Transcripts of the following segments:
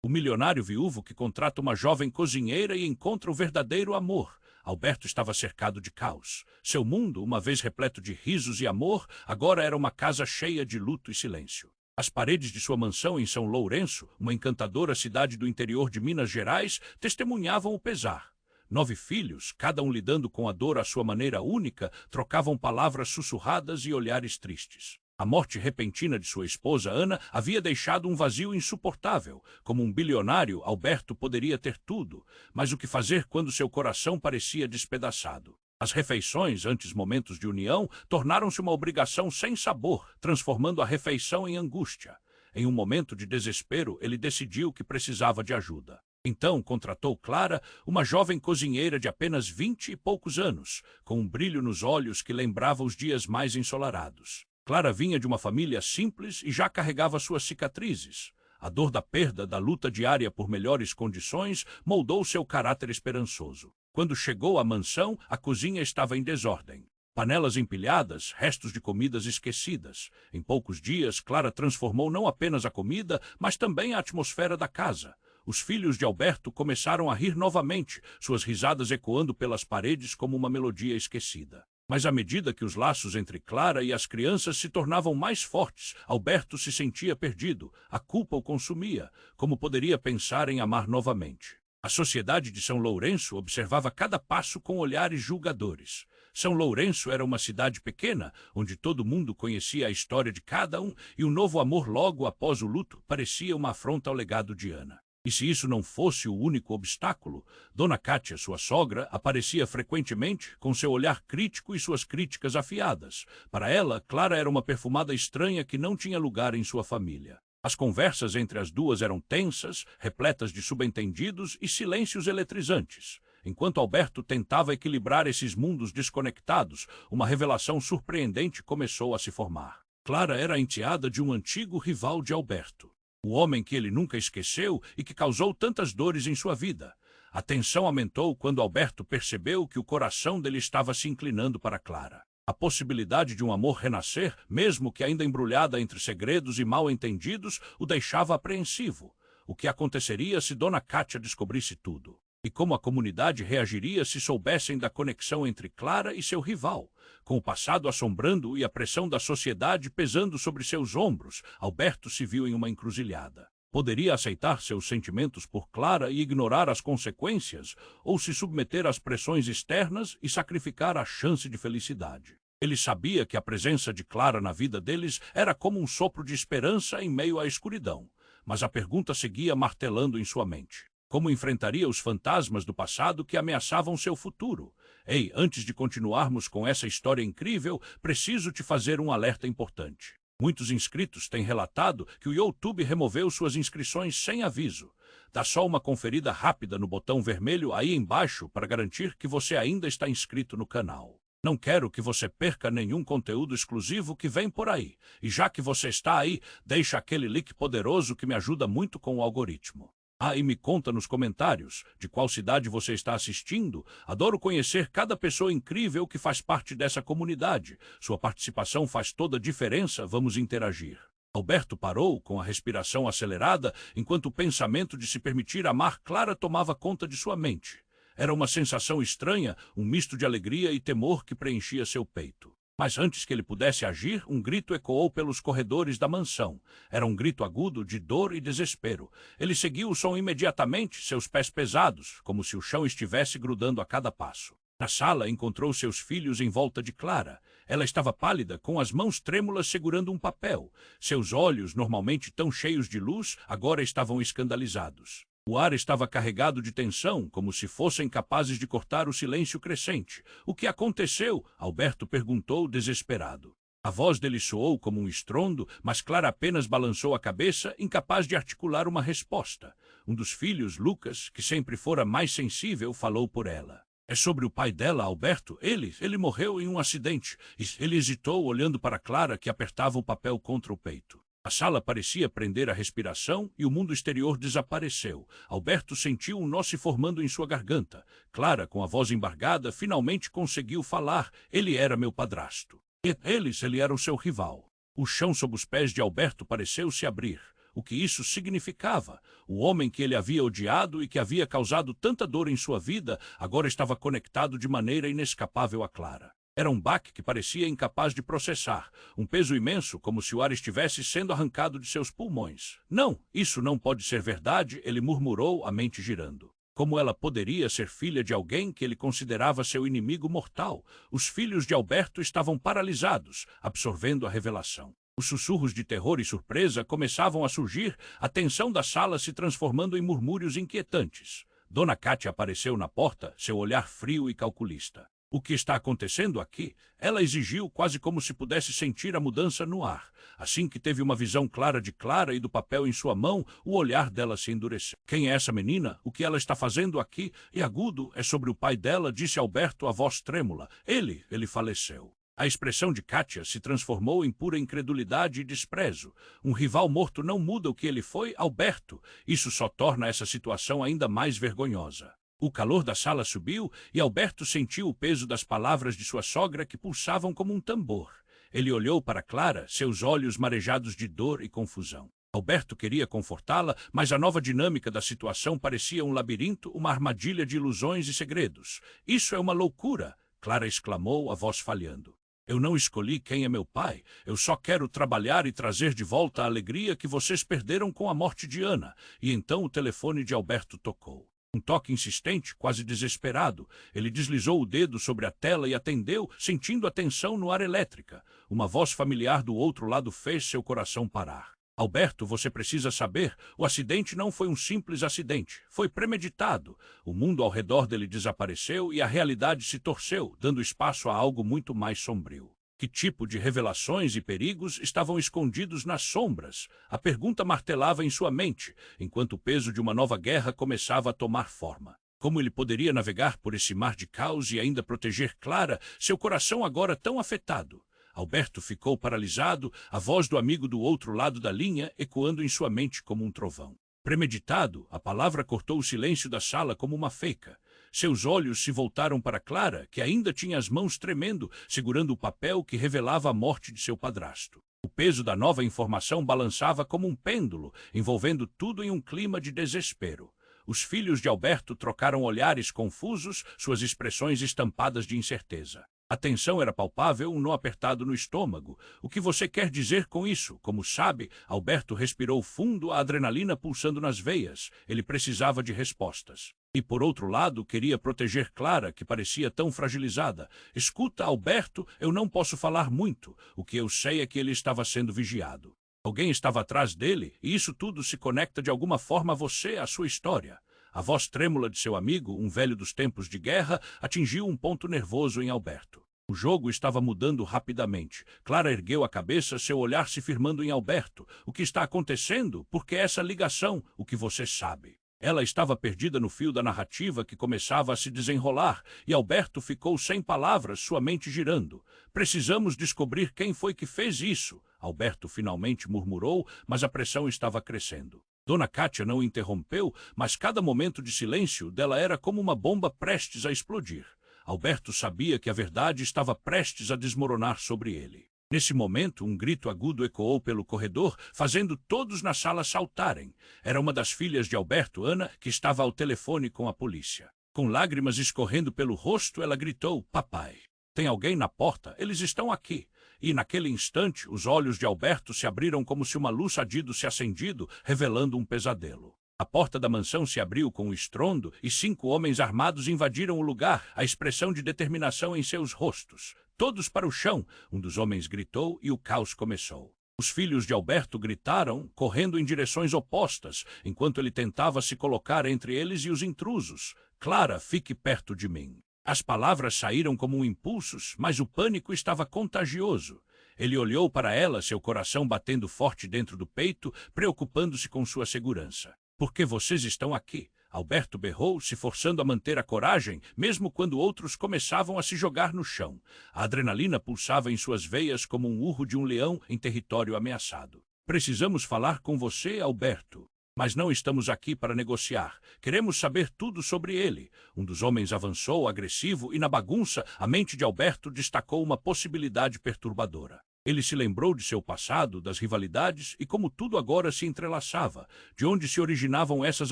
O milionário viúvo que contrata uma jovem cozinheira e encontra o verdadeiro amor. Alberto estava cercado de caos. Seu mundo, uma vez repleto de risos e amor, agora era uma casa cheia de luto e silêncio. As paredes de sua mansão em São Lourenço, uma encantadora cidade do interior de Minas Gerais, testemunhavam o pesar. 9 filhos, cada um lidando com a dor à sua maneira única, trocavam palavras sussurradas e olhares tristes. A morte repentina de sua esposa, Ana, havia deixado um vazio insuportável. Como um bilionário, Alberto poderia ter tudo, mas o que fazer quando seu coração parecia despedaçado? As refeições, antes momentos de união, tornaram-se uma obrigação sem sabor, transformando a refeição em angústia. Em um momento de desespero, ele decidiu que precisava de ajuda. Então contratou Clara, uma jovem cozinheira de apenas 20 e poucos anos, com um brilho nos olhos que lembrava os dias mais ensolarados. Clara vinha de uma família simples e já carregava suas cicatrizes. A dor da perda, da luta diária por melhores condições, moldou seu caráter esperançoso. Quando chegou à mansão, a cozinha estava em desordem. Panelas empilhadas, restos de comidas esquecidas. Em poucos dias, Clara transformou não apenas a comida, mas também a atmosfera da casa. Os filhos de Alberto começaram a rir novamente, suas risadas ecoando pelas paredes como uma melodia esquecida. Mas à medida que os laços entre Clara e as crianças se tornavam mais fortes, Alberto se sentia perdido, a culpa o consumia. Como poderia pensar em amar novamente? A sociedade de São Lourenço observava cada passo com olhares julgadores. São Lourenço era uma cidade pequena, onde todo mundo conhecia a história de cada um, e o novo amor logo após o luto parecia uma afronta ao legado de Ana. E se isso não fosse o único obstáculo, Dona Cátia, sua sogra, aparecia frequentemente com seu olhar crítico e suas críticas afiadas. Para ela, Clara era uma perfumada estranha que não tinha lugar em sua família. As conversas entre as duas eram tensas, repletas de subentendidos e silêncios eletrizantes. Enquanto Alberto tentava equilibrar esses mundos desconectados, uma revelação surpreendente começou a se formar. Clara era a enteada de um antigo rival de Alberto. O homem que ele nunca esqueceu e que causou tantas dores em sua vida. A tensão aumentou quando Alberto percebeu que o coração dele estava se inclinando para Clara. A possibilidade de um amor renascer, mesmo que ainda embrulhada entre segredos e mal-entendidos, o deixava apreensivo. O que aconteceria se Dona Cátia descobrisse tudo? E como a comunidade reagiria se soubessem da conexão entre Clara e seu rival? Com o passado assombrando e a pressão da sociedade pesando sobre seus ombros, Alberto se viu em uma encruzilhada. Poderia aceitar seus sentimentos por Clara e ignorar as consequências, ou se submeter às pressões externas e sacrificar a chance de felicidade. Ele sabia que a presença de Clara na vida deles era como um sopro de esperança em meio à escuridão, mas a pergunta seguia martelando em sua mente. Como enfrentaria os fantasmas do passado que ameaçavam seu futuro? Ei, antes de continuarmos com essa história incrível, preciso te fazer um alerta importante. Muitos inscritos têm relatado que o YouTube removeu suas inscrições sem aviso. Dá só uma conferida rápida no botão vermelho aí embaixo para garantir que você ainda está inscrito no canal. Não quero que você perca nenhum conteúdo exclusivo que vem por aí. E já que você está aí, deixa aquele like poderoso que me ajuda muito com o algoritmo. Ah, e me conta nos comentários de qual cidade você está assistindo. Adoro conhecer cada pessoa incrível que faz parte dessa comunidade. Sua participação faz toda a diferença, vamos interagir. Alberto parou, com a respiração acelerada, enquanto o pensamento de se permitir amar Clara tomava conta de sua mente. Era uma sensação estranha, um misto de alegria e temor que preenchia seu peito. Mas antes que ele pudesse agir, um grito ecoou pelos corredores da mansão. Era um grito agudo de dor e desespero. Ele seguiu o som imediatamente, seus pés pesados, como se o chão estivesse grudando a cada passo. Na sala, encontrou seus filhos em volta de Clara. Ela estava pálida, com as mãos trêmulas segurando um papel. Seus olhos, normalmente tão cheios de luz, agora estavam escandalizados. O ar estava carregado de tensão, como se fossem capazes de cortar o silêncio crescente. O que aconteceu? Alberto perguntou, desesperado. A voz dele soou como um estrondo, mas Clara apenas balançou a cabeça, incapaz de articular uma resposta. Um dos filhos, Lucas, que sempre fora mais sensível, falou por ela. É sobre o pai dela, Alberto. Ele morreu em um acidente. Ele hesitou, olhando para Clara, que apertava o papel contra o peito. A sala parecia prender a respiração e o mundo exterior desapareceu. Alberto sentiu um nó se formando em sua garganta. Clara, com a voz embargada, finalmente conseguiu falar. Ele era meu padrasto. Ele era o seu rival. O chão sob os pés de Alberto pareceu se abrir. o que isso significava. O homem que ele havia odiado e que havia causado tanta dor em sua vida, agora estava conectado de maneira inescapável a Clara. Era um baque que parecia incapaz de processar, um peso imenso, como se o ar estivesse sendo arrancado de seus pulmões. Não, isso não pode ser verdade, ele murmurou, a mente girando. Como ela poderia ser filha de alguém que ele considerava seu inimigo mortal? Os filhos de Alberto estavam paralisados, absorvendo a revelação. Os sussurros de terror e surpresa começavam a surgir, a tensão da sala se transformando em murmúrios inquietantes. Dona Cátia apareceu na porta, seu olhar frio e calculista. O que está acontecendo aqui? Ela exigiu, quase como se pudesse sentir a mudança no ar. Assim que teve uma visão clara de Clara e do papel em sua mão, o olhar dela se endureceu. Quem é essa menina? O que ela está fazendo aqui? E agudo, é sobre o pai dela, disse Alberto, a voz trêmula. Ele faleceu. A expressão de Cátia se transformou em pura incredulidade e desprezo. Um rival morto não muda o que ele foi, Alberto. Isso só torna essa situação ainda mais vergonhosa. O calor da sala subiu e Alberto sentiu o peso das palavras de sua sogra que pulsavam como um tambor. Ele olhou para Clara, seus olhos marejados de dor e confusão. Alberto queria confortá-la, mas a nova dinâmica da situação parecia um labirinto, uma armadilha de ilusões e segredos. Isso é uma loucura, Clara exclamou, a voz falhando. Eu não escolhi quem é meu pai. Eu só quero trabalhar e trazer de volta a alegria que vocês perderam com a morte de Ana. E então o telefone de Alberto tocou. Um toque insistente, quase desesperado. Ele deslizou o dedo sobre a tela e atendeu, sentindo a tensão no ar elétrica. Uma voz familiar do outro lado fez seu coração parar. Alberto, você precisa saber, o acidente não foi um simples acidente. Foi premeditado. O mundo ao redor dele desapareceu e a realidade se torceu, dando espaço a algo muito mais sombrio. Que tipo de revelações e perigos estavam escondidos nas sombras? A pergunta martelava em sua mente, enquanto o peso de uma nova guerra começava a tomar forma. Como ele poderia navegar por esse mar de caos e ainda proteger Clara, seu coração agora tão afetado? Alberto ficou paralisado, a voz do amigo do outro lado da linha ecoando em sua mente como um trovão. Premeditado, a palavra cortou o silêncio da sala como uma feica. Seus olhos se voltaram para Clara, que ainda tinha as mãos tremendo, segurando o papel que revelava a morte de seu padrasto. O peso da nova informação balançava como um pêndulo, envolvendo tudo em um clima de desespero. Os filhos de Alberto trocaram olhares confusos, suas expressões estampadas de incerteza. A tensão era palpável, um nó apertado no estômago. O que você quer dizer com isso? Como sabe, Alberto respirou fundo, a adrenalina pulsando nas veias. Ele precisava de respostas. E, por outro lado, queria proteger Clara, que parecia tão fragilizada. Escuta, Alberto, eu não posso falar muito. O que eu sei é que ele estava sendo vigiado. Alguém estava atrás dele, e isso tudo se conecta de alguma forma a você, à sua história. A voz trêmula de seu amigo, um velho dos tempos de guerra, atingiu um ponto nervoso em Alberto. O jogo estava mudando rapidamente. Clara ergueu a cabeça, seu olhar se firmando em Alberto. O que está acontecendo? Por que essa ligação? O que você sabe? Ela estava perdida no fio da narrativa que começava a se desenrolar, e Alberto ficou sem palavras, sua mente girando. Precisamos descobrir quem foi que fez isso, Alberto finalmente murmurou, mas a pressão estava crescendo. Dona Cátia não interrompeu, mas cada momento de silêncio dela era como uma bomba prestes a explodir. Alberto sabia que a verdade estava prestes a desmoronar sobre ele. Nesse momento, um grito agudo ecoou pelo corredor, fazendo todos na sala saltarem. Era uma das filhas de Alberto, Ana, que estava ao telefone com a polícia. Com lágrimas escorrendo pelo rosto, ela gritou, papai. Tem alguém na porta? Eles estão aqui. E, naquele instante, os olhos de Alberto se abriram como se uma luz acendido se acendido, revelando um pesadelo. A porta da mansão se abriu com um estrondo e 5 homens armados invadiram o lugar, a expressão de determinação em seus rostos. Todos para o chão, um dos homens gritou e o caos começou. Os filhos de Alberto gritaram, correndo em direções opostas, enquanto ele tentava se colocar entre eles e os intrusos. Clara, fique perto de mim. As palavras saíram como impulsos, mas o pânico estava contagioso. Ele olhou para ela, seu coração batendo forte dentro do peito, preocupando-se com sua segurança. Por que vocês estão aqui? Alberto berrou, se forçando a manter a coragem, mesmo quando outros começavam a se jogar no chão. A adrenalina pulsava em suas veias como um urro de um leão em território ameaçado. Precisamos falar com você, Alberto. Mas não estamos aqui para negociar. Queremos saber tudo sobre ele. Um dos homens avançou, agressivo, e na bagunça, a mente de Alberto destacou uma possibilidade perturbadora. Ele se lembrou de seu passado, das rivalidades e como tudo agora se entrelaçava, de onde se originavam essas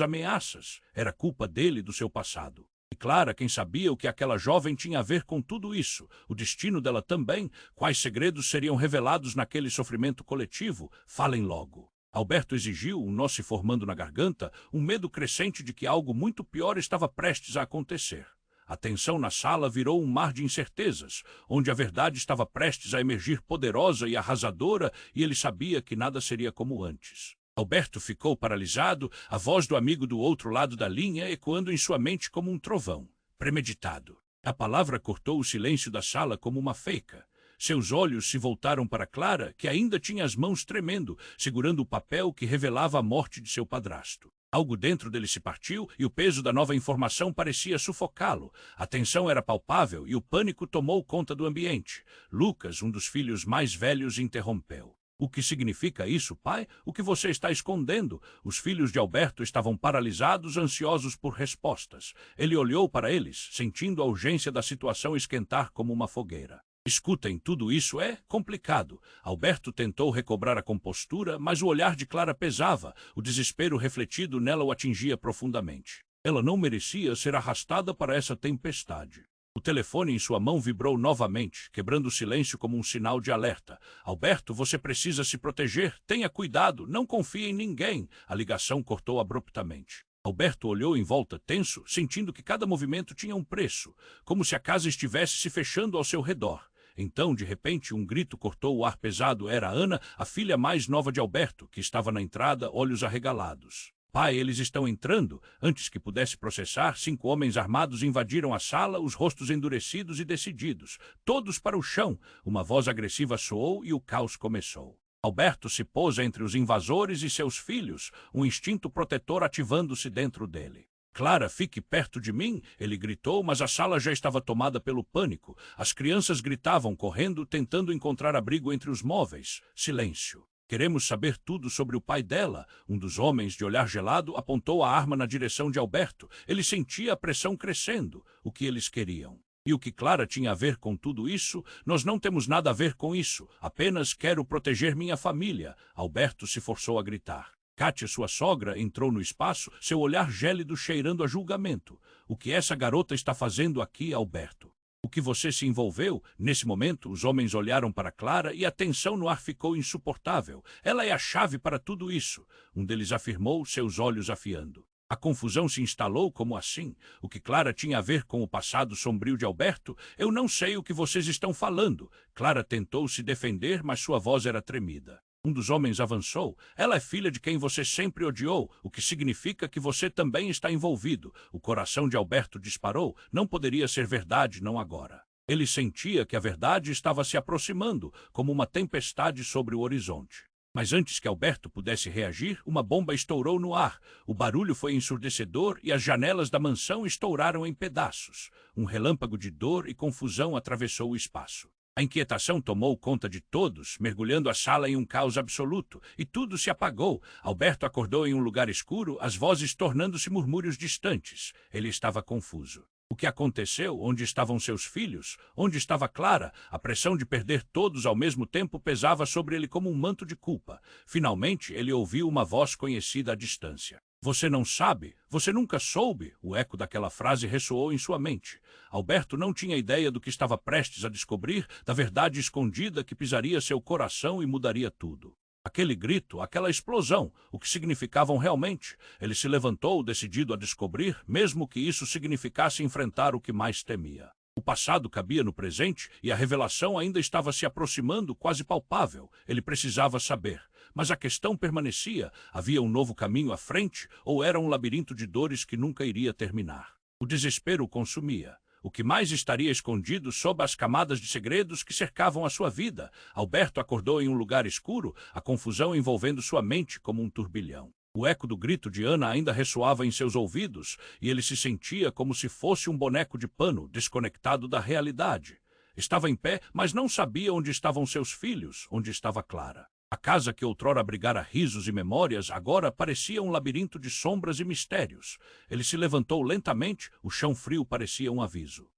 ameaças. Era culpa dele, do seu passado. E Clara, quem sabia o que aquela jovem tinha a ver com tudo isso, o destino dela também, quais segredos seriam revelados naquele sofrimento coletivo? Falem logo. Alberto exigiu, um nó se formando na garganta, um medo crescente de que algo muito pior estava prestes a acontecer. A tensão na sala virou um mar de incertezas, onde a verdade estava prestes a emergir poderosa e arrasadora, e ele sabia que nada seria como antes. Alberto ficou paralisado, a voz do amigo do outro lado da linha ecoando em sua mente como um trovão, premeditado. A palavra cortou o silêncio da sala como uma feica. Seus olhos se voltaram para Clara, que ainda tinha as mãos tremendo, segurando o papel que revelava a morte de seu padrasto. Algo dentro dele se partiu e o peso da nova informação parecia sufocá-lo. A tensão era palpável e o pânico tomou conta do ambiente. Lucas, um dos filhos mais velhos, interrompeu. O que significa isso, pai? O que você está escondendo? Os filhos de Alberto estavam paralisados, ansiosos por respostas. Ele olhou para eles, sentindo a urgência da situação esquentar como uma fogueira. Escutem, tudo isso é complicado. Alberto tentou recobrar a compostura, mas o olhar de Clara pesava. O desespero refletido nela o atingia profundamente. Ela não merecia ser arrastada para essa tempestade. O telefone em sua mão vibrou novamente, quebrando o silêncio como um sinal de alerta. Alberto, você precisa se proteger. Tenha cuidado. Não confie em ninguém. A ligação cortou abruptamente. Alberto olhou em volta tenso, sentindo que cada movimento tinha um preço, como se a casa estivesse se fechando ao seu redor. Então, de repente, um grito cortou o ar pesado. Era Ana, a filha mais nova de Alberto, que estava na entrada, olhos arregalados. Pai, eles estão entrando. Antes que pudesse processar, 5 homens armados invadiram a sala, os rostos endurecidos e decididos. Todos para o chão. Uma voz agressiva soou e o caos começou. Alberto se pôs entre os invasores e seus filhos, um instinto protetor ativando-se dentro dele. Clara, fique perto de mim, ele gritou, mas a sala já estava tomada pelo pânico. As crianças gritavam, correndo, tentando encontrar abrigo entre os móveis. Silêncio. Queremos saber tudo sobre o pai dela. Um dos homens, de olhar gelado, apontou a arma na direção de Alberto. Ele sentia a pressão crescendo. O que eles queriam? E o que Clara tinha a ver com tudo isso? Nós não temos nada a ver com isso. Apenas quero proteger minha família. Alberto se forçou a gritar. Kátia, sua sogra, entrou no espaço, seu olhar gélido cheirando a julgamento. O que essa garota está fazendo aqui, Alberto? O que você se envolveu? Nesse momento, os homens olharam para Clara e a tensão no ar ficou insuportável. Ela é a chave para tudo isso. Um deles afirmou, seus olhos afiando. A confusão se instalou como assim. O que Clara tinha a ver com o passado sombrio de Alberto? Eu não sei o que vocês estão falando. Clara tentou se defender, mas sua voz era tremida. Um dos homens avançou. Ela é filha de quem você sempre odiou, o que significa que você também está envolvido. O coração de Alberto disparou. Não poderia ser verdade, não agora. Ele sentia que a verdade estava se aproximando, como uma tempestade sobre o horizonte. Mas antes que Alberto pudesse reagir, uma bomba estourou no ar. O barulho foi ensurdecedor e as janelas da mansão estouraram em pedaços. Um relâmpago de dor e confusão atravessou o espaço. A inquietação tomou conta de todos, mergulhando a sala em um caos absoluto, e tudo se apagou. Alberto acordou em um lugar escuro, as vozes tornando-se murmúrios distantes. Ele estava confuso. O que aconteceu? Onde estavam seus filhos? Onde estava Clara? A pressão de perder todos ao mesmo tempo pesava sobre ele como um manto de culpa. Finalmente, ele ouviu uma voz conhecida à distância. Você não sabe? Você nunca soube? O eco daquela frase ressoou em sua mente. Alberto não tinha ideia do que estava prestes a descobrir, da verdade escondida que pisaria seu coração e mudaria tudo. Aquele grito, aquela explosão, o que significavam realmente? Ele se levantou, decidido a descobrir, mesmo que isso significasse enfrentar o que mais temia. O passado cabia no presente e a revelação ainda estava se aproximando, quase palpável. Ele precisava saber. Mas a questão permanecia. Havia um novo caminho à frente ou era um labirinto de dores que nunca iria terminar? O desespero o consumia. O que mais estaria escondido sob as camadas de segredos que cercavam a sua vida? Alberto acordou em um lugar escuro, a confusão envolvendo sua mente como um turbilhão. O eco do grito de Ana ainda ressoava em seus ouvidos e ele se sentia como se fosse um boneco de pano desconectado da realidade. Estava em pé, mas não sabia onde estavam seus filhos, onde estava Clara. A casa que outrora abrigara risos e memórias agora parecia um labirinto de sombras e mistérios. Ele se levantou lentamente, o chão frio parecia um aviso.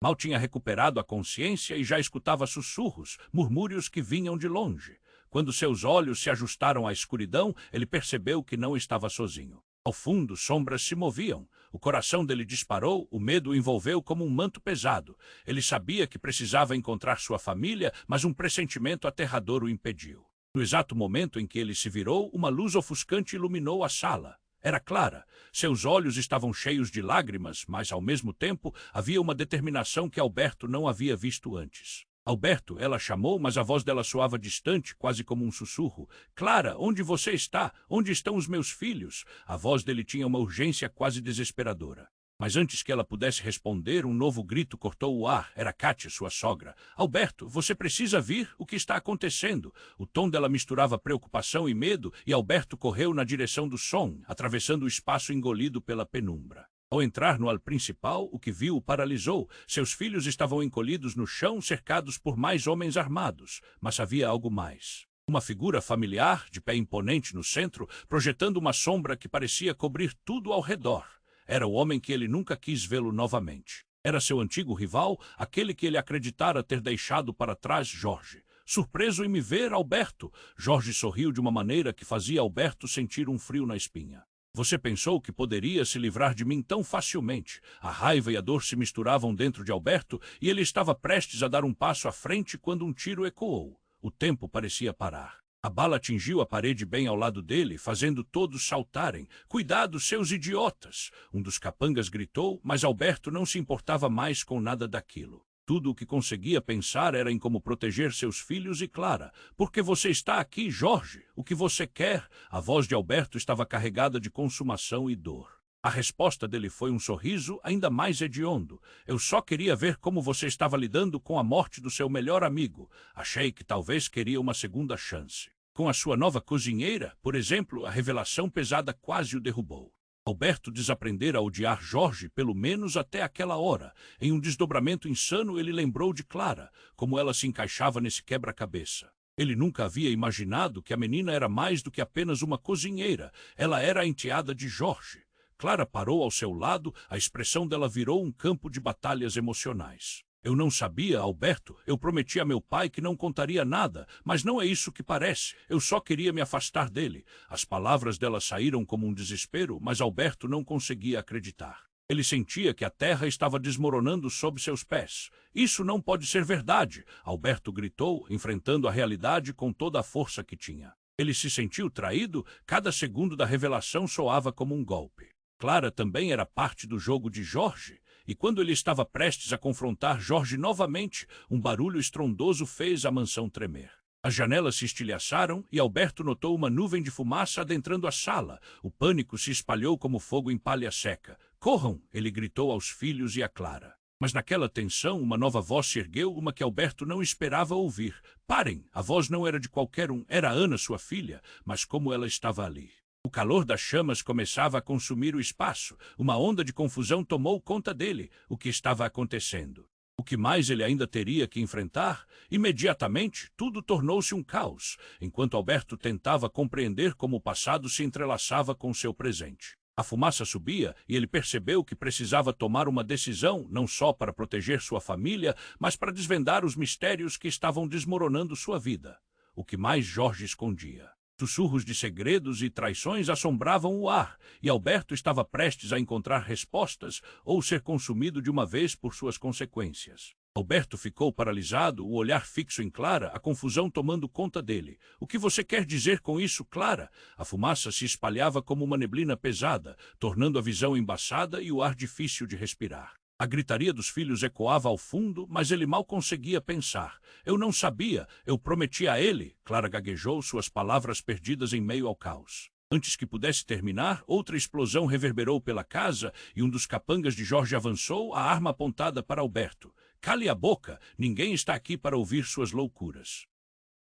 Mal tinha recuperado a consciência e já escutava sussurros, murmúrios que vinham de longe. Quando seus olhos se ajustaram à escuridão, ele percebeu que não estava sozinho. Ao fundo, sombras se moviam. O coração dele disparou, o medo o envolveu como um manto pesado. Ele sabia que precisava encontrar sua família, mas um pressentimento aterrador o impediu. No exato momento em que ele se virou, uma luz ofuscante iluminou a sala. Era Clara. Seus olhos estavam cheios de lágrimas, mas, ao mesmo tempo, havia uma determinação que Alberto não havia visto antes. Alberto, ela chamou, mas a voz dela soava distante, quase como um sussurro. Clara, onde você está? Onde estão os meus filhos? A voz dele tinha uma urgência quase desesperadora. Mas antes que ela pudesse responder, um novo grito cortou o ar. Era Kátia, sua sogra. Alberto, você precisa vir? O que está acontecendo? O tom dela misturava preocupação e medo, e Alberto correu na direção do som, atravessando o espaço engolido pela penumbra. Ao entrar no hall principal, o que viu o paralisou. Seus filhos estavam encolhidos no chão, cercados por mais homens armados. Mas havia algo mais. Uma figura familiar, de pé imponente no centro, projetando uma sombra que parecia cobrir tudo ao redor. Era o homem que ele nunca quis vê-lo novamente. Era seu antigo rival, aquele que ele acreditara ter deixado para trás Jorge. Surpreso em me ver, Alberto. Jorge sorriu de uma maneira que fazia Alberto sentir um frio na espinha. Você pensou que poderia se livrar de mim tão facilmente. A raiva e a dor se misturavam dentro de Alberto e ele estava prestes a dar um passo à frente quando um tiro ecoou. O tempo parecia parar. A bala atingiu a parede bem ao lado dele, fazendo todos saltarem. Cuidado, seus idiotas! Um dos capangas gritou, mas Alberto não se importava mais com nada daquilo. Tudo o que conseguia pensar era em como proteger seus filhos e Clara. Por que você está aqui, Jorge? O que você quer? A voz de Alberto estava carregada de consumação e dor. A resposta dele foi um sorriso ainda mais hediondo. Eu só queria ver como você estava lidando com a morte do seu melhor amigo. Achei que talvez queria uma segunda chance. Com a sua nova cozinheira, por exemplo, a revelação pesada quase o derrubou. Alberto desaprendera a odiar Jorge, pelo menos até aquela hora. Em um desdobramento insano, ele lembrou de Clara, como ela se encaixava nesse quebra-cabeça. Ele nunca havia imaginado que a menina era mais do que apenas uma cozinheira. Ela era a enteada de Jorge. Clara parou ao seu lado, a expressão dela virou um campo de batalhas emocionais. Eu não sabia, Alberto. Eu prometi a meu pai que não contaria nada, mas não é isso que parece. Eu só queria me afastar dele. As palavras dela saíram como um desespero, mas Alberto não conseguia acreditar. Ele sentia que a terra estava desmoronando sob seus pés. Isso não pode ser verdade, Alberto gritou, enfrentando a realidade com toda a força que tinha. Ele se sentiu traído, cada segundo da revelação soava como um golpe. Clara também era parte do jogo de Jorge. E quando ele estava prestes a confrontar Jorge novamente, um barulho estrondoso fez a mansão tremer. As janelas se estilhaçaram e Alberto notou uma nuvem de fumaça adentrando a sala. O pânico se espalhou como fogo em palha seca. Corram! Ele gritou aos filhos e a Clara. Mas naquela tensão, uma nova voz se ergueu, uma que Alberto não esperava ouvir. Parem! A voz não era de qualquer um, era Ana, sua filha, mas como ela estava ali. O calor das chamas começava a consumir o espaço. Uma onda de confusão tomou conta dele. O que estava acontecendo? O que mais ele ainda teria que enfrentar? Imediatamente, tudo tornou-se um caos, enquanto Alberto tentava compreender como o passado se entrelaçava com seu presente. A fumaça subia e ele percebeu que precisava tomar uma decisão, não só para proteger sua família, mas para desvendar os mistérios que estavam desmoronando sua vida. O que mais Jorge escondia? Sussurros de segredos e traições assombravam o ar, e Alberto estava prestes a encontrar respostas ou ser consumido de uma vez por suas consequências. Alberto ficou paralisado, o olhar fixo em Clara, a confusão tomando conta dele. O que você quer dizer com isso, Clara? A fumaça se espalhava como uma neblina pesada, tornando a visão embaçada e o ar difícil de respirar. A gritaria dos filhos ecoava ao fundo, mas ele mal conseguia pensar. Eu não sabia, eu prometi a ele. Clara gaguejou, suas palavras perdidas em meio ao caos. Antes que pudesse terminar, outra explosão reverberou pela casa e um dos capangas de Jorge avançou, a arma apontada para Alberto. Cale a boca, ninguém está aqui para ouvir suas loucuras.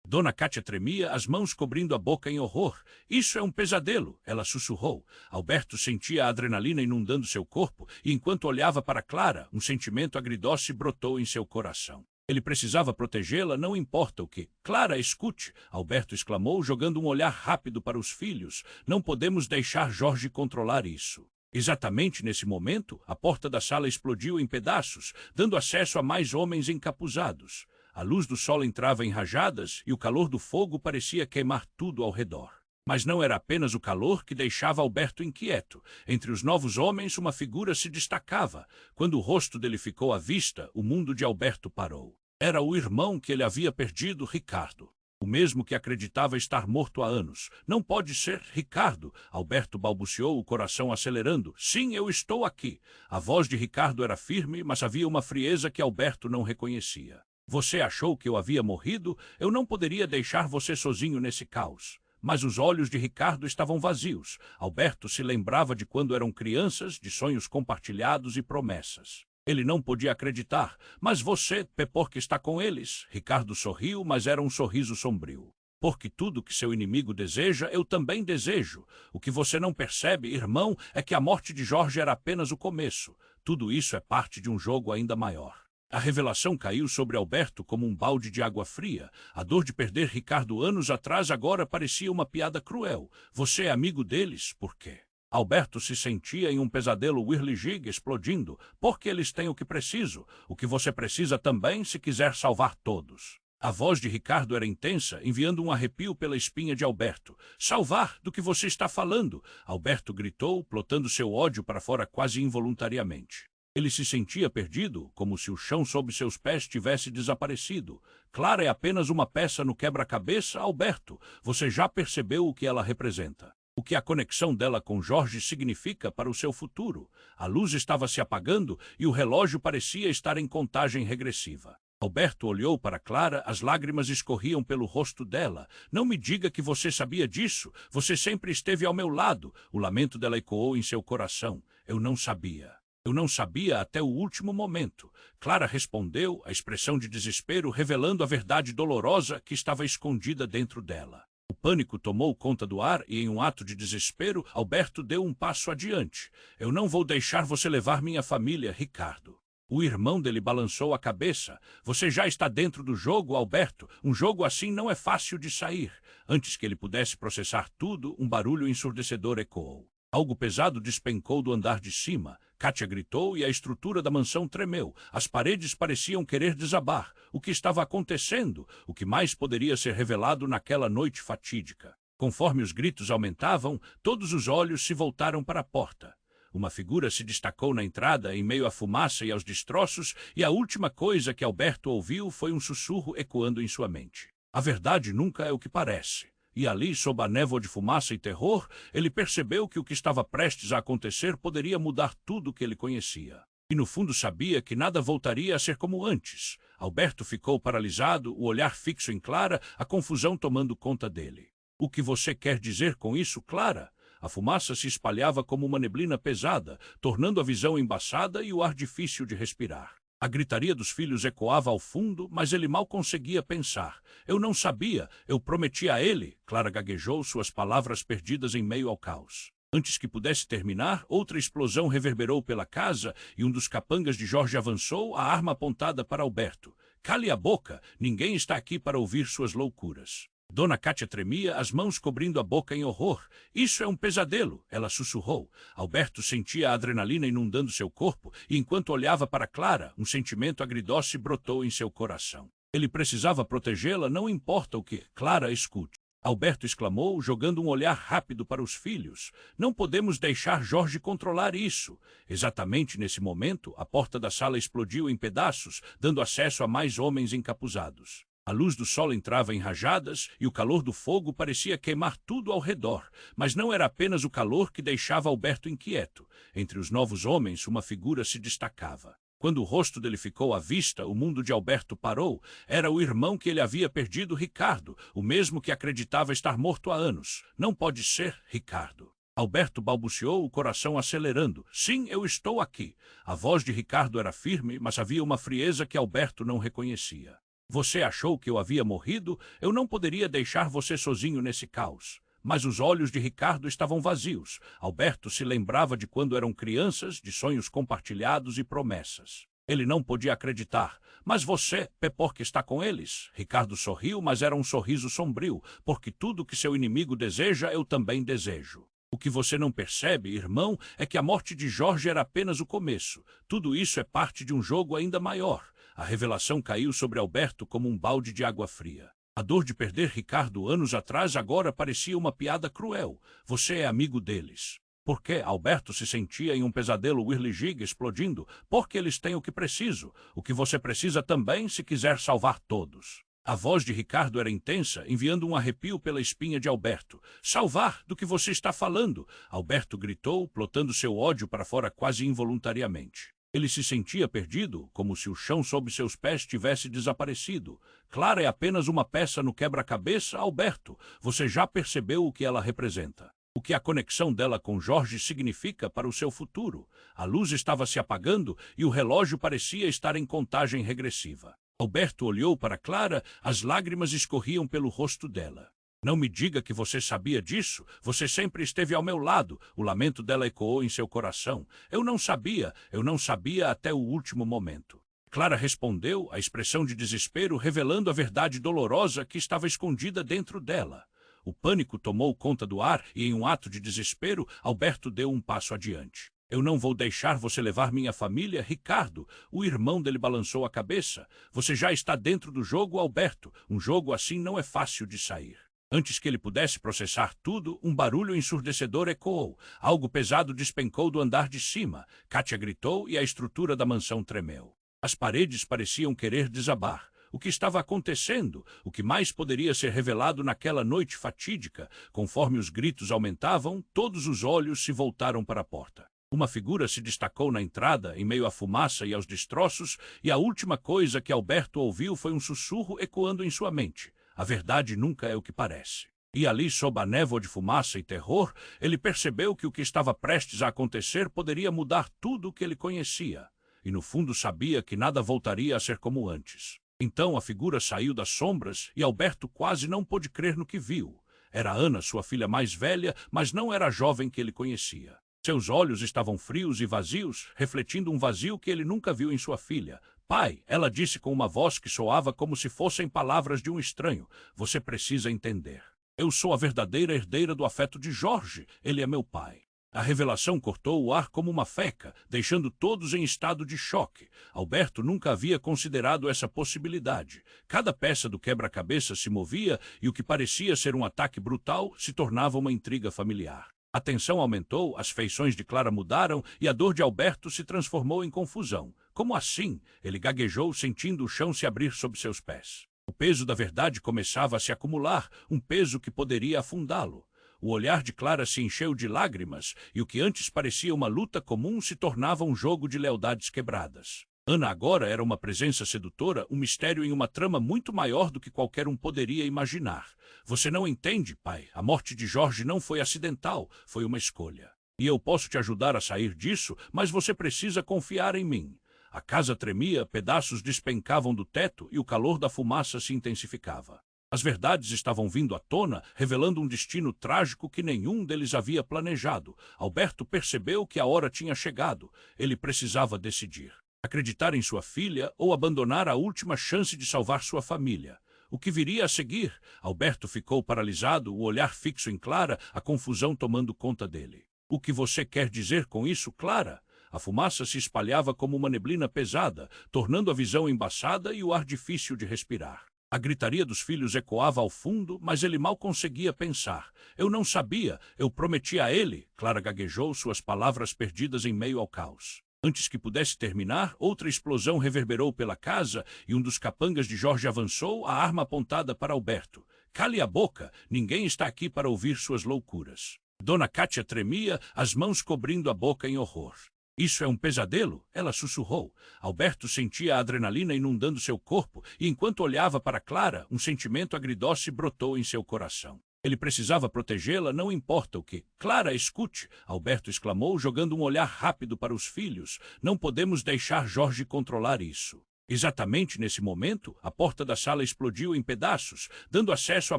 Dona Kátia tremia, as mãos cobrindo a boca em horror. Isso é um pesadelo, ela sussurrou. Alberto sentia a adrenalina inundando seu corpo e, enquanto olhava para Clara, um sentimento agridoce brotou em seu coração. Ele precisava protegê-la, não importa o que. Clara, escute! Alberto exclamou, jogando um olhar rápido para os filhos. Não podemos deixar Jorge controlar isso. Exatamente nesse momento, a porta da sala explodiu em pedaços, dando acesso a mais homens encapuzados. A luz do sol entrava em rajadas e o calor do fogo parecia queimar tudo ao redor. Mas não era apenas o calor que deixava Alberto inquieto. Entre os novos homens, uma figura se destacava. Quando o rosto dele ficou à vista, o mundo de Alberto parou. Era o irmão que ele havia perdido, Ricardo. O mesmo que acreditava estar morto há anos. Não pode ser, Ricardo. Alberto balbuciou, o coração acelerando. Sim, eu estou aqui. A voz de Ricardo era firme, mas havia uma frieza que Alberto não reconhecia. Você achou que eu havia morrido? Eu não poderia deixar você sozinho nesse caos. Mas os olhos de Ricardo estavam vazios. Alberto se lembrava de quando eram crianças, de sonhos compartilhados e promessas. Ele não podia acreditar. Mas você, porque está com eles. Ricardo sorriu, mas era um sorriso sombrio. Porque tudo que seu inimigo deseja, eu também desejo. O que você não percebe, irmão, é que a morte de Jorge era apenas o começo. Tudo isso é parte de um jogo ainda maior. A revelação caiu sobre Alberto como um balde de água fria. A dor de perder Ricardo anos atrás agora parecia uma piada cruel. Você é amigo deles, por quê? Alberto se sentia em um pesadelo whirligig explodindo. Porque eles têm o que preciso. O que você precisa também se quiser salvar todos. A voz de Ricardo era intensa, enviando um arrepio pela espinha de Alberto. Salvar? Do que você está falando? Alberto gritou, plotando seu ódio para fora quase involuntariamente. Ele se sentia perdido, como se o chão sob seus pés tivesse desaparecido. Clara é apenas uma peça no quebra-cabeça, Alberto. Você já percebeu o que ela representa. O que a conexão dela com Jorge significa para o seu futuro. A luz estava se apagando e o relógio parecia estar em contagem regressiva. Alberto olhou para Clara, as lágrimas escorriam pelo rosto dela. Não me diga que você sabia disso. Você sempre esteve ao meu lado. O lamento dela ecoou em seu coração. Eu não sabia. Eu não sabia até o último momento. Clara respondeu, a expressão de desespero revelando a verdade dolorosa que estava escondida dentro dela. O pânico tomou conta do ar e, em um ato de desespero, Alberto deu um passo adiante. Eu não vou deixar você levar minha família, Ricardo. O irmão dele balançou a cabeça. Você já está dentro do jogo, Alberto. Um jogo assim não é fácil de sair. Antes que ele pudesse processar tudo, um barulho ensurdecedor ecoou. Algo pesado despencou do andar de cima. Kátia gritou e a estrutura da mansão tremeu. As paredes pareciam querer desabar. O que estava acontecendo? O que mais poderia ser revelado naquela noite fatídica? Conforme os gritos aumentavam, todos os olhos se voltaram para a porta. Uma figura se destacou na entrada, em meio à fumaça e aos destroços, e a última coisa que Alberto ouviu foi um sussurro ecoando em sua mente. A verdade nunca é o que parece. E ali, sob a névoa de fumaça e terror, ele percebeu que o que estava prestes a acontecer poderia mudar tudo o que ele conhecia. E no fundo sabia que nada voltaria a ser como antes. Alberto ficou paralisado, o olhar fixo em Clara, a confusão tomando conta dele. O que você quer dizer com isso, Clara? A fumaça se espalhava como uma neblina pesada, tornando a visão embaçada e o ar difícil de respirar. A gritaria dos filhos ecoava ao fundo, mas ele mal conseguia pensar. Eu não sabia, eu prometi a ele. Clara gaguejou, suas palavras perdidas em meio ao caos. Antes que pudesse terminar, outra explosão reverberou pela casa e um dos capangas de Jorge avançou, a arma apontada para Alberto. Cale a boca, ninguém está aqui para ouvir suas loucuras. Dona Kátia tremia, as mãos cobrindo a boca em horror. Isso é um pesadelo, ela sussurrou. Alberto sentia a adrenalina inundando seu corpo e, enquanto olhava para Clara, um sentimento agridoce brotou em seu coração. Ele precisava protegê-la, não importa o que. Clara, escute. Alberto exclamou, jogando um olhar rápido para os filhos. Não podemos deixar Jorge controlar isso. Exatamente nesse momento, a porta da sala explodiu em pedaços, dando acesso a mais homens encapuzados. A luz do sol entrava em rajadas e o calor do fogo parecia queimar tudo ao redor. Mas não era apenas o calor que deixava Alberto inquieto. Entre os novos homens, uma figura se destacava. Quando o rosto dele ficou à vista, o mundo de Alberto parou. Era o irmão que ele havia perdido, Ricardo, o mesmo que acreditava estar morto há anos. Não pode ser, Ricardo. Alberto balbuciou, o coração acelerando. Sim, eu estou aqui. A voz de Ricardo era firme, mas havia uma frieza que Alberto não reconhecia. Você achou que eu havia morrido? Eu não poderia deixar você sozinho nesse caos. Mas os olhos de Ricardo estavam vazios. Alberto se lembrava de quando eram crianças, de sonhos compartilhados e promessas. Ele não podia acreditar. Mas você, porque está com eles? Ricardo sorriu, mas era um sorriso sombrio, porque tudo que seu inimigo deseja, eu também desejo. O que você não percebe, irmão, é que a morte de Jorge era apenas o começo. Tudo isso é parte de um jogo ainda maior. A revelação caiu sobre Alberto como um balde de água fria. A dor de perder Ricardo anos atrás agora parecia uma piada cruel. Você é amigo deles. Por que Alberto se sentia em um pesadelo Whirligig explodindo? Porque eles têm o que preciso. O que você precisa também se quiser salvar todos. A voz de Ricardo era intensa, enviando um arrepio pela espinha de Alberto. Salvar? Do que você está falando? Alberto gritou, plotando seu ódio para fora quase involuntariamente. Ele se sentia perdido, como se o chão sob seus pés tivesse desaparecido. Clara é apenas uma peça no quebra-cabeça, Alberto. Você já percebeu o que ela representa? O que a conexão dela com Jorge significa para o seu futuro? A luz estava se apagando e o relógio parecia estar em contagem regressiva. Alberto olhou para Clara, as lágrimas escorriam pelo rosto dela. Não me diga que você sabia disso. Você sempre esteve ao meu lado. O lamento dela ecoou em seu coração. Eu não sabia até o último momento. Clara respondeu, a expressão de desespero revelando a verdade dolorosa que estava escondida dentro dela. O pânico tomou conta do ar e, em um ato de desespero, Alberto deu um passo adiante. Eu não vou deixar você levar minha família, Ricardo. O irmão dele balançou a cabeça. Você já está dentro do jogo, Alberto. Um jogo assim não é fácil de sair. Antes que ele pudesse processar tudo, um barulho ensurdecedor ecoou. Algo pesado despencou do andar de cima. Kátia gritou e a estrutura da mansão tremeu. As paredes pareciam querer desabar. O que estava acontecendo? O que mais poderia ser revelado naquela noite fatídica? Conforme os gritos aumentavam, todos os olhos se voltaram para a porta. Uma figura se destacou na entrada, em meio à fumaça e aos destroços, e a última coisa que Alberto ouviu foi um sussurro ecoando em sua mente. A verdade nunca é o que parece. E ali, sob a névoa de fumaça e terror, ele percebeu que o que estava prestes a acontecer poderia mudar tudo o que ele conhecia. E no fundo sabia que nada voltaria a ser como antes. Então a figura saiu das sombras e Alberto quase não pôde crer no que viu. Era Ana, sua filha mais velha, mas não era a jovem que ele conhecia. Seus olhos estavam frios e vazios, refletindo um vazio que ele nunca viu em sua filha. Pai, ela disse com uma voz que soava como se fossem palavras de um estranho. Você precisa entender. Eu sou a verdadeira herdeira do afeto de Jorge. Ele é meu pai. A revelação cortou o ar como uma feca, deixando todos em estado de choque. Alberto nunca havia considerado essa possibilidade. Cada peça do quebra-cabeça se movia e o que parecia ser um ataque brutal se tornava uma intriga familiar. A tensão aumentou, as feições de Clara mudaram e a dor de Alberto se transformou em confusão. Como assim? Ele gaguejou, sentindo o chão se abrir sob seus pés. O peso da verdade começava a se acumular, um peso que poderia afundá-lo. O olhar de Clara se encheu de lágrimas e o que antes parecia uma luta comum se tornava um jogo de lealdades quebradas. Ana agora era uma presença sedutora, um mistério em uma trama muito maior do que qualquer um poderia imaginar. Você não entende, pai. A morte de Jorge não foi acidental, foi uma escolha. E eu posso te ajudar a sair disso, mas você precisa confiar em mim. A casa tremia, pedaços despencavam do teto e o calor da fumaça se intensificava. As verdades estavam vindo à tona, revelando um destino trágico que nenhum deles havia planejado. Alberto percebeu que a hora tinha chegado. Ele precisava decidir. Acreditar em sua filha ou abandonar a última chance de salvar sua família. O que viria a seguir? Alberto ficou paralisado, o olhar fixo em Clara, a confusão tomando conta dele. O que você quer dizer com isso, Clara? A fumaça se espalhava como uma neblina pesada, tornando a visão embaçada e o ar difícil de respirar. A gritaria dos filhos ecoava ao fundo, mas ele mal conseguia pensar. Eu não sabia, eu prometi a ele. Clara gaguejou, suas palavras perdidas em meio ao caos. Antes que pudesse terminar, outra explosão reverberou pela casa e um dos capangas de Jorge avançou, a arma apontada para Alberto. Cale a boca, ninguém está aqui para ouvir suas loucuras. Dona Kátia tremia, as mãos cobrindo a boca em horror. Isso é um pesadelo? Ela sussurrou. Alberto sentia a adrenalina inundando seu corpo e enquanto olhava para Clara, um sentimento agridoce brotou em seu coração. Ele precisava protegê-la, não importa o que. Clara, escute! Alberto exclamou, jogando um olhar rápido para os filhos. Não podemos deixar Jorge controlar isso. Exatamente nesse momento, a porta da sala explodiu em pedaços, dando acesso a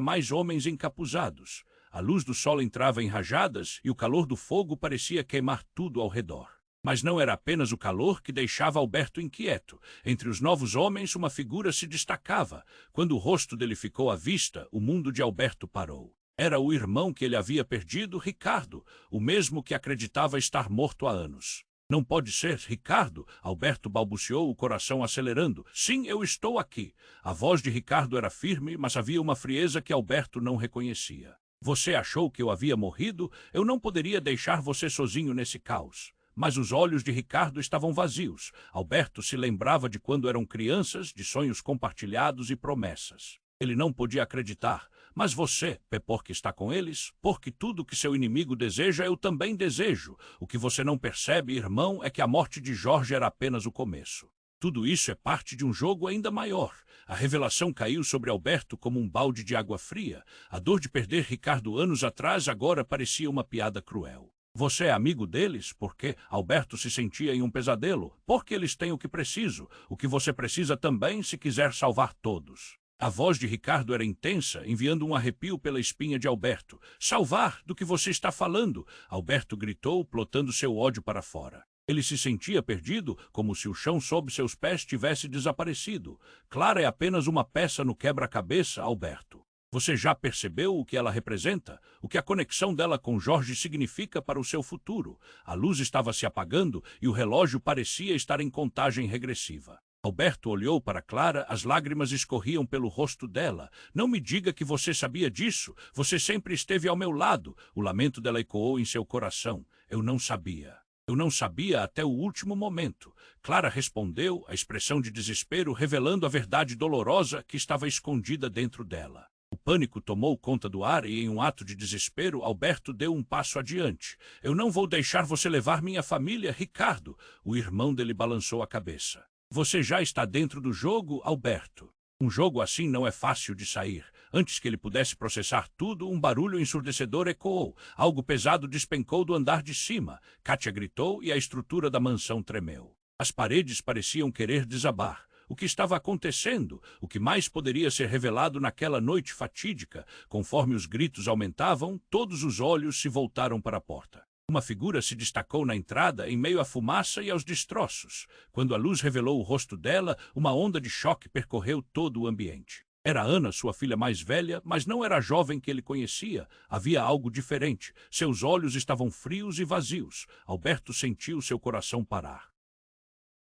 mais homens encapuzados. A luz do sol entrava em rajadas e o calor do fogo parecia queimar tudo ao redor. Mas não era apenas o calor que deixava Alberto inquieto. Entre os novos homens, uma figura se destacava. Quando o rosto dele ficou à vista, o mundo de Alberto parou. Era o irmão que ele havia perdido, Ricardo, o mesmo que acreditava estar morto há anos. Não pode ser, Ricardo, Alberto balbuciou, o coração acelerando. Sim, eu estou aqui. A voz de Ricardo era firme, mas havia uma frieza que Alberto não reconhecia. Você achou que eu havia morrido? Eu não poderia deixar você sozinho nesse caos. Mas os olhos de Ricardo estavam vazios. Alberto se lembrava de quando eram crianças, de sonhos compartilhados e promessas. Ele não podia acreditar. Mas você, porque está com eles, porque tudo que seu inimigo deseja eu também desejo. O que você não percebe, irmão, é que a morte de Jorge era apenas o começo. Tudo isso é parte de um jogo ainda maior. A revelação caiu sobre Alberto como um balde de água fria. A dor de perder Ricardo anos atrás agora parecia uma piada cruel. Você é amigo deles porque Alberto se sentia em um pesadelo, porque eles têm o que você precisa também se quiser salvar todos. A voz de Ricardo era intensa, enviando um arrepio pela espinha de Alberto. Salvar do que você está falando! Alberto gritou, plotando seu ódio para fora. Ele se sentia perdido, como se o chão sob seus pés tivesse desaparecido. Clara é apenas uma peça no quebra-cabeça, Alberto. Você já percebeu o que ela representa? O que a conexão dela com Jorge significa para o seu futuro? A luz estava se apagando e o relógio parecia estar em contagem regressiva. Alberto olhou para Clara, as lágrimas escorriam pelo rosto dela. Não me diga que você sabia disso. Você sempre esteve ao meu lado. O lamento dela ecoou em seu coração. Eu não sabia. Eu não sabia até o último momento. Clara respondeu, a expressão de desespero revelando a verdade dolorosa que estava escondida dentro dela. O pânico tomou conta do ar e, em um ato de desespero, Alberto deu um passo adiante. Eu não vou deixar você levar minha família, Ricardo. O irmão dele balançou a cabeça. Você já está dentro do jogo, Alberto. Um jogo assim não é fácil de sair. Antes que ele pudesse processar tudo, um barulho ensurdecedor ecoou. Algo pesado despencou do andar de cima. Kátia gritou e a estrutura da mansão tremeu. As paredes pareciam querer desabar. O que estava acontecendo? O que mais poderia ser revelado naquela noite fatídica? Conforme os gritos aumentavam, todos os olhos se voltaram para a porta. Uma figura se destacou na entrada, em meio à fumaça e aos destroços. Quando a luz revelou o rosto dela, uma onda de choque percorreu todo o ambiente. Era Ana, sua filha mais velha, mas não era a jovem que ele conhecia. Havia algo diferente. Seus olhos estavam frios e vazios. Alberto sentiu seu coração parar.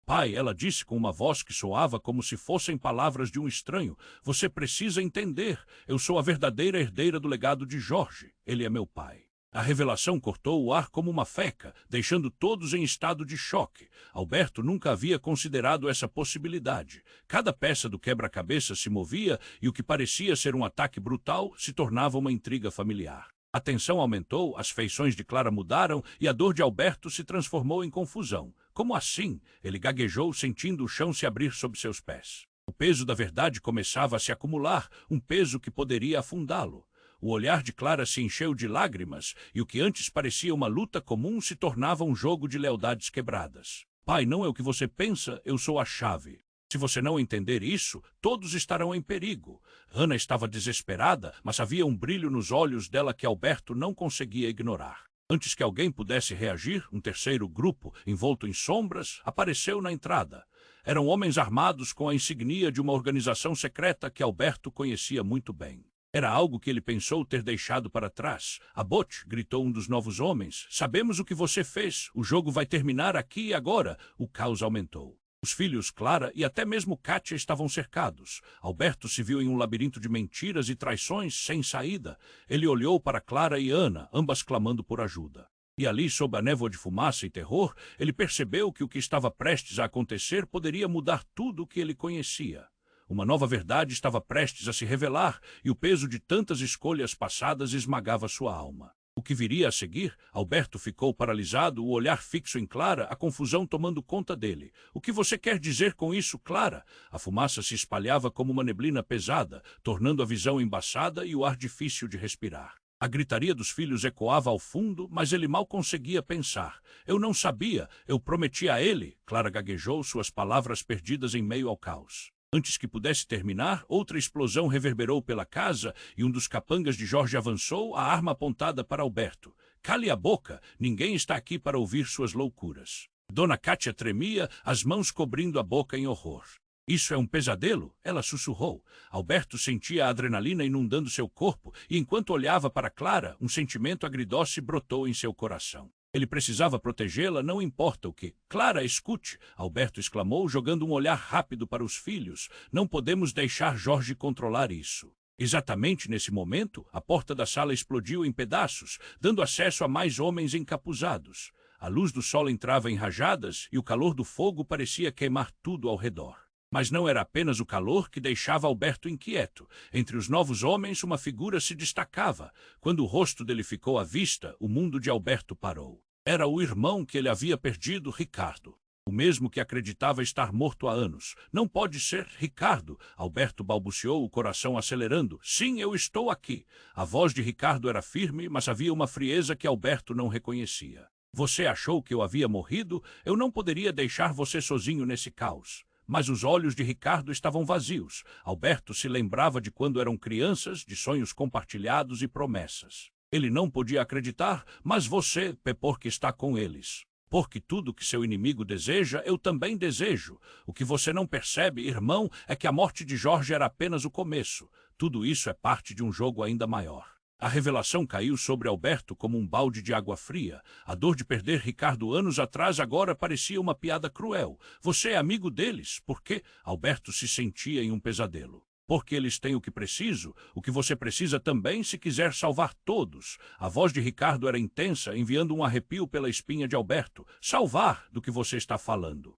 Pai, ela disse com uma voz que soava como se fossem palavras de um estranho. Você precisa entender. Eu sou a verdadeira herdeira do legado de Jorge. Ele é meu pai. A revelação cortou o ar como uma feca, deixando todos em estado de choque. Alberto nunca havia considerado essa possibilidade. Cada peça do quebra-cabeça se movia e o que parecia ser um ataque brutal se tornava uma intriga familiar. A tensão aumentou, as feições de Clara mudaram e a dor de Alberto se transformou em confusão. Como assim? Ele gaguejou, sentindo o chão se abrir sob seus pés. O peso da verdade começava a se acumular, um peso que poderia afundá-lo. O olhar de Clara se encheu de lágrimas, e o que antes parecia uma luta comum se tornava um jogo de lealdades quebradas. Pai, não é o que você pensa, eu sou a chave. Se você não entender isso, todos estarão em perigo. Ana estava desesperada, mas havia um brilho nos olhos dela que Alberto não conseguia ignorar. Antes que alguém pudesse reagir, um terceiro grupo, envolto em sombras, apareceu na entrada. Eram homens armados com a insignia de uma organização secreta que Alberto conhecia muito bem. Era algo que ele pensou ter deixado para trás. Abbott, gritou um dos novos homens. Sabemos o que você fez. O jogo vai terminar aqui e agora. O caos aumentou. Os filhos Clara e até mesmo Kátia estavam cercados. Alberto se viu em um labirinto de mentiras e traições sem saída. Ele olhou para Clara e Ana, ambas clamando por ajuda. E ali, sob a névoa de fumaça e terror, ele percebeu que o que estava prestes a acontecer poderia mudar tudo o que ele conhecia. Uma nova verdade estava prestes a se revelar e o peso de tantas escolhas passadas esmagava sua alma. O que viria a seguir? Alberto ficou paralisado, o olhar fixo em Clara, a confusão tomando conta dele. O que você quer dizer com isso, Clara? A fumaça se espalhava como uma neblina pesada, tornando a visão embaçada e o ar difícil de respirar. A gritaria dos filhos ecoava ao fundo, mas ele mal conseguia pensar. Eu não sabia, eu prometi a ele. Clara gaguejou, suas palavras perdidas em meio ao caos. Antes que pudesse terminar, outra explosão reverberou pela casa e um dos capangas de Jorge avançou, a arma apontada para Alberto. Cale a boca, ninguém está aqui para ouvir suas loucuras. Dona Kátia tremia, as mãos cobrindo a boca em horror. Isso é um pesadelo? Ela sussurrou. Alberto sentia a adrenalina inundando seu corpo e, enquanto olhava para Clara, um sentimento agridoce brotou em seu coração. Ele precisava protegê-la, não importa o que. Clara, escute! Alberto exclamou, jogando um olhar rápido para os filhos. Não podemos deixar Jorge controlar isso. Exatamente nesse momento, a porta da sala explodiu em pedaços, dando acesso a mais homens encapuzados. A luz do sol entrava em rajadas e o calor do fogo parecia queimar tudo ao redor. Mas não era apenas o calor que deixava Alberto inquieto. Entre os novos homens, uma figura se destacava. Quando o rosto dele ficou à vista, o mundo de Alberto parou. Era o irmão que ele havia perdido, Ricardo. O mesmo que acreditava estar morto há anos. Não pode ser, Ricardo. Alberto balbuciou, o coração acelerando. Sim, eu estou aqui. A voz de Ricardo era firme, mas havia uma frieza que Alberto não reconhecia. Você achou que eu havia morrido? Eu não poderia deixar você sozinho nesse caos. Mas os olhos de Ricardo estavam vazios. Alberto se lembrava de quando eram crianças, de sonhos compartilhados e promessas. Ele não podia acreditar, mas você, porque está com eles. Porque tudo que seu inimigo deseja, eu também desejo. O que você não percebe, irmão, é que a morte de Jorge era apenas o começo. Tudo isso é parte de um jogo ainda maior. A revelação caiu sobre Alberto como um balde de água fria. A dor de perder Ricardo anos atrás agora parecia uma piada cruel. Você é amigo deles, porque Alberto se sentia em um pesadelo. Porque eles têm o que preciso, o que você precisa também se quiser salvar todos. A voz de Ricardo era intensa, enviando um arrepio pela espinha de Alberto. Salvar do que você está falando.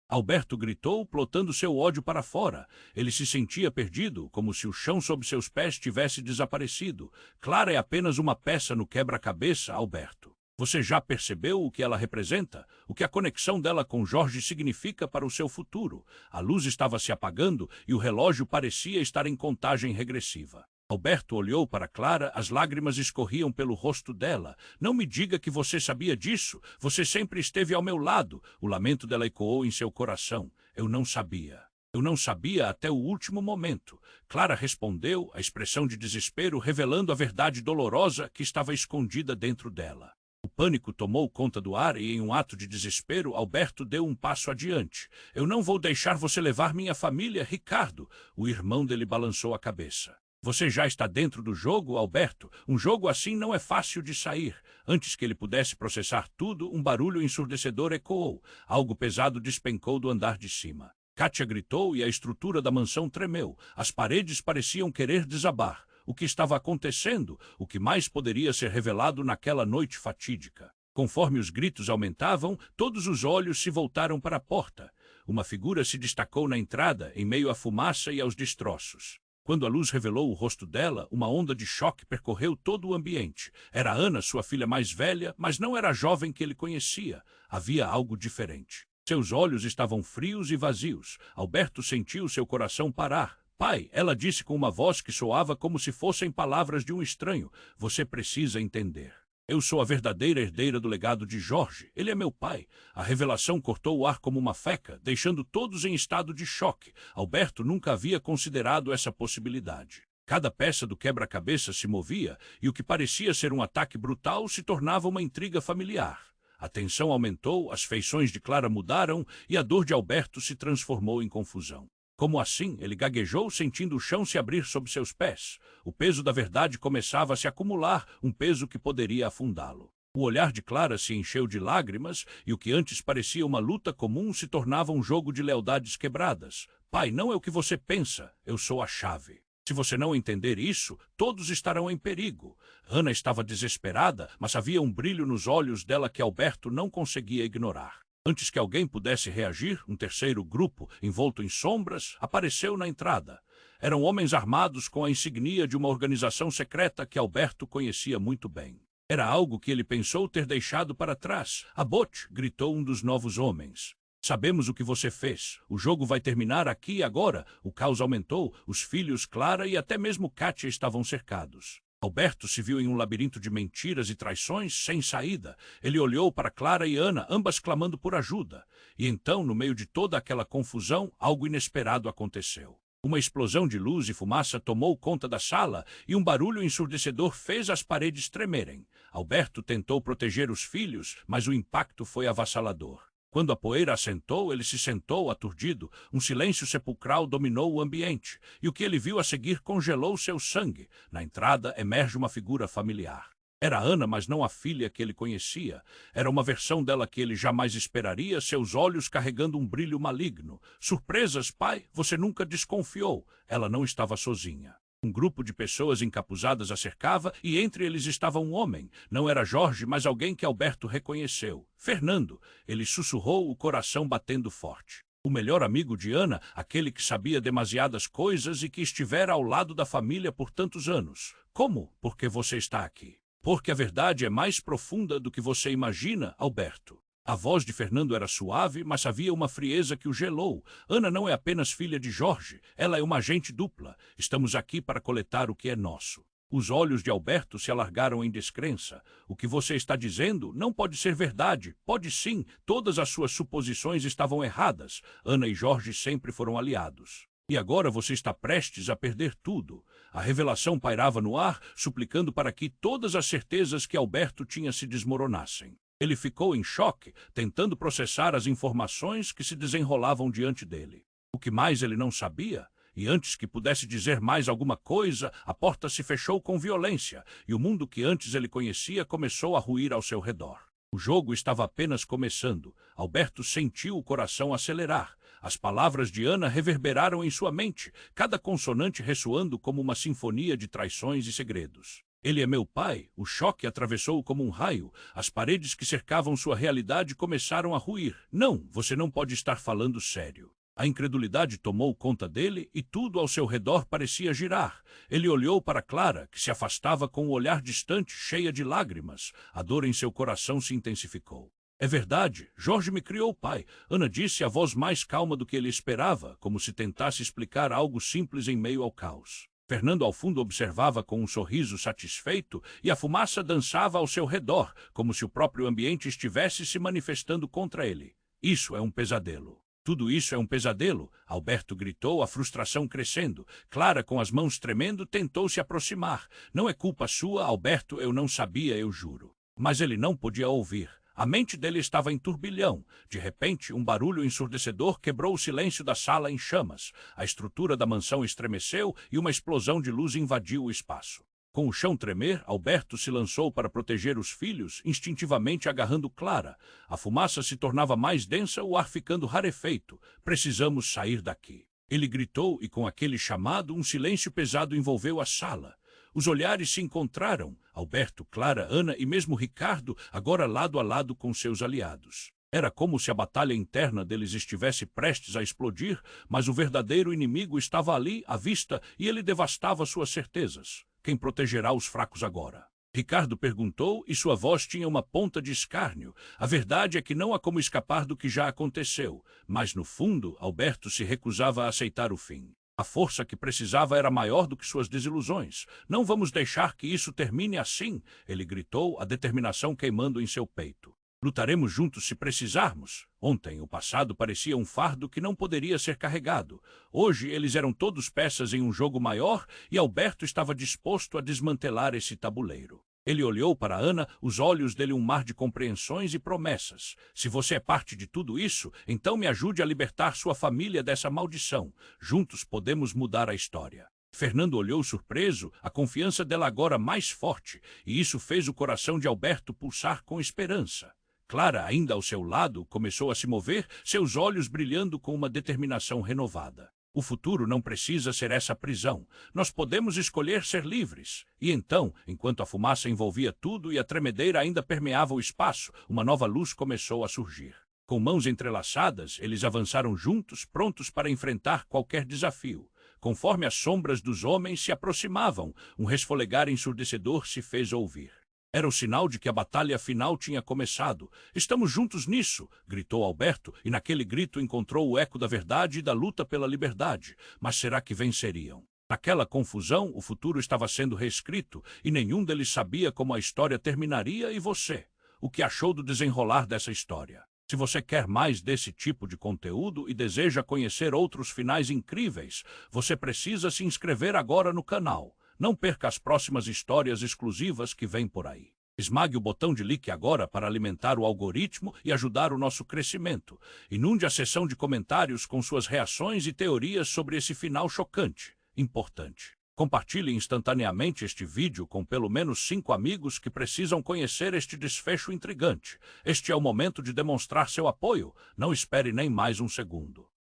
Alberto gritou, plotando seu ódio para fora. Ele se sentia perdido, como se o chão sob seus pés tivesse desaparecido. Clara é apenas uma peça no quebra-cabeça, Alberto. Você já percebeu o que ela representa? O que a conexão dela com Jorge significa para o seu futuro? A luz estava se apagando e o relógio parecia estar em contagem regressiva. Alberto olhou para Clara, as lágrimas escorriam pelo rosto dela. Não me diga que você sabia disso. Você sempre esteve ao meu lado. O lamento dela ecoou em seu coração. Eu não sabia. Eu não sabia até o último momento. Clara respondeu, a expressão de desespero revelando a verdade dolorosa que estava escondida dentro dela. O pânico tomou conta do ar e, em um ato de desespero, Alberto deu um passo adiante. Eu não vou deixar você levar minha família, Ricardo. O irmão dele balançou a cabeça. Você já está dentro do jogo, Alberto? Um jogo assim não é fácil de sair. Antes que ele pudesse processar tudo, um barulho ensurdecedor ecoou. Algo pesado despencou do andar de cima. Kátia gritou e a estrutura da mansão tremeu. As paredes pareciam querer desabar. O que estava acontecendo? O que mais poderia ser revelado naquela noite fatídica? Conforme os gritos aumentavam, todos os olhos se voltaram para a porta. Uma figura se destacou na entrada, em meio à fumaça e aos destroços. Quando a luz revelou o rosto dela, uma onda de choque percorreu todo o ambiente. Era Ana, sua filha mais velha, mas não era a jovem que ele conhecia. Havia algo diferente. Seus olhos estavam frios e vazios. Alberto sentiu seu coração parar. Pai, ela disse com uma voz que soava como se fossem palavras de um estranho. Você precisa entender. Eu sou a verdadeira herdeira do legado de Jorge. Ele é meu pai. A revelação cortou o ar como uma faca, deixando todos em estado de choque. Alberto nunca havia considerado essa possibilidade. Cada peça do quebra-cabeça se movia, e o que parecia ser um ataque brutal se tornava uma intriga familiar. A tensão aumentou, as feições de Clara mudaram, e a dor de Alberto se transformou em confusão. Como assim? Ele gaguejou, sentindo o chão se abrir sob seus pés. O peso da verdade começava a se acumular, um peso que poderia afundá-lo. O olhar de Clara se encheu de lágrimas, e o que antes parecia uma luta comum se tornava um jogo de lealdades quebradas. Pai, não é o que você pensa, eu sou a chave. Se você não entender isso, todos estarão em perigo. Ana estava desesperada, mas havia um brilho nos olhos dela que Alberto não conseguia ignorar. Antes que alguém pudesse reagir, um terceiro grupo, envolto em sombras, apareceu na entrada. Eram homens armados com a insignia de uma organização secreta que Alberto conhecia muito bem. Era algo que ele pensou ter deixado para trás. Abote, gritou um dos novos homens. Sabemos o que você fez. O jogo vai terminar aqui e agora. O caos aumentou, os filhos Clara e até mesmo Kátia estavam cercados. Alberto se viu em um labirinto de mentiras e traições sem saída. Ele olhou para Clara e Ana, ambas clamando por ajuda. E então, no meio de toda aquela confusão, algo inesperado aconteceu. Uma explosão de luz e fumaça tomou conta da sala e um barulho ensurdecedor fez as paredes tremerem. Alberto tentou proteger os filhos, mas o impacto foi avassalador. Quando a poeira assentou, ele se sentou, aturdido. Um silêncio sepulcral dominou o ambiente, e o que ele viu a seguir congelou seu sangue. Na entrada, emerge uma figura familiar. Era Ana, mas não a filha que ele conhecia. Era uma versão dela que ele jamais esperaria, seus olhos carregando um brilho maligno. Surpresas, pai? Você nunca desconfiou. Ela não estava sozinha. Um grupo de pessoas encapuzadas a cercava e entre eles estava um homem. Não era Jorge, mas alguém que Alberto reconheceu. Fernando. Ele sussurrou, o coração batendo forte. O melhor amigo de Ana, aquele que sabia demasiadas coisas e que estivera ao lado da família por tantos anos. Como? Porque você está aqui. Porque a verdade é mais profunda do que você imagina, Alberto. A voz de Fernando era suave, mas havia uma frieza que o gelou. Ana não é apenas filha de Jorge, ela é uma agente dupla. Estamos aqui para coletar o que é nosso. Os olhos de Alberto se alargaram em descrença. O que você está dizendo não pode ser verdade. Pode sim, todas as suas suposições estavam erradas. Ana e Jorge sempre foram aliados. E agora você está prestes a perder tudo. A revelação pairava no ar, suplicando para que todas as certezas que Alberto tinha se desmoronassem. Ele ficou em choque, tentando processar as informações que se desenrolavam diante dele. O que mais ele não sabia? E antes que pudesse dizer mais alguma coisa, a porta se fechou com violência, e o mundo que antes ele conhecia começou a ruir ao seu redor. O jogo estava apenas começando. Alberto sentiu o coração acelerar. As palavras de Ana reverberaram em sua mente, cada consonante ressoando como uma sinfonia de traições e segredos. Ele é meu pai. O choque atravessou-o como um raio. As paredes que cercavam sua realidade começaram a ruir. Não, você não pode estar falando sério. A incredulidade tomou conta dele e tudo ao seu redor parecia girar. Ele olhou para Clara, que se afastava com um olhar distante, cheia de lágrimas. A dor em seu coração se intensificou. É verdade, Jorge me criou, pai. Ana disse a voz mais calma do que ele esperava, como se tentasse explicar algo simples em meio ao caos. Fernando ao fundo observava com um sorriso satisfeito e a fumaça dançava ao seu redor, como se o próprio ambiente estivesse se manifestando contra ele. Isso é um pesadelo. Tudo isso é um pesadelo, Alberto gritou, a frustração crescendo. Clara, com as mãos tremendo, tentou se aproximar. Não é culpa sua, Alberto, eu não sabia, eu juro. Mas ele não podia ouvir. A mente dele estava em turbilhão. De repente, um barulho ensurdecedor quebrou o silêncio da sala em chamas. A estrutura da mansão estremeceu e uma explosão de luz invadiu o espaço. Com o chão tremer, Alberto se lançou para proteger os filhos, instintivamente agarrando Clara. A fumaça se tornava mais densa, o ar ficando rarefeito. Precisamos sair daqui. Ele gritou e com aquele chamado, um silêncio pesado envolveu a sala. Os olhares se encontraram, Alberto, Clara, Ana e mesmo Ricardo, agora lado a lado com seus aliados. Era como se a batalha interna deles estivesse prestes a explodir, mas o verdadeiro inimigo estava ali, à vista, e ele devastava suas certezas. Quem protegerá os fracos agora? Ricardo perguntou e sua voz tinha uma ponta de escárnio. A verdade é que não há como escapar do que já aconteceu, mas no fundo, Alberto se recusava a aceitar o fim. A força que precisava era maior do que suas desilusões. Não vamos deixar que isso termine assim, ele gritou, a determinação queimando em seu peito. Lutaremos juntos se precisarmos. Ontem, o passado parecia um fardo que não poderia ser carregado. Hoje, eles eram todos peças em um jogo maior e Alberto estava disposto a desmantelar esse tabuleiro. Ele olhou para Ana, os olhos dele um mar de compreensões e promessas. Se você é parte de tudo isso, então me ajude a libertar sua família dessa maldição. Juntos podemos mudar a história. Fernando olhou surpreso, a confiança dela agora mais forte, e isso fez o coração de Alberto pulsar com esperança. Clara, ainda ao seu lado, começou a se mover, seus olhos brilhando com uma determinação renovada. O futuro não precisa ser essa prisão. Nós podemos escolher ser livres. E então, enquanto a fumaça envolvia tudo e a tremedeira ainda permeava o espaço, uma nova luz começou a surgir. Com mãos entrelaçadas, eles avançaram juntos, prontos para enfrentar qualquer desafio. Conforme as sombras dos homens se aproximavam, um resfolegar ensurdecedor se fez ouvir. Era o sinal de que a batalha final tinha começado. Estamos juntos nisso, gritou Alberto, e naquele grito encontrou o eco da verdade e da luta pela liberdade. Mas será que venceriam? Naquela confusão, o futuro estava sendo reescrito, e nenhum deles sabia como a história terminaria. E você? O que achou do desenrolar dessa história? Se você quer mais desse tipo de conteúdo e deseja conhecer outros finais incríveis, você precisa se inscrever agora no canal. Não perca as próximas histórias exclusivas que vêm por aí. Esmague o botão de like agora para alimentar o algoritmo e ajudar o nosso crescimento. Inunde a seção de comentários com suas reações e teorias sobre esse final chocante. Importante. Compartilhe instantaneamente este vídeo com pelo menos 5 amigos que precisam conhecer este desfecho intrigante. Este é o momento de demonstrar seu apoio. Não espere nem mais um segundo.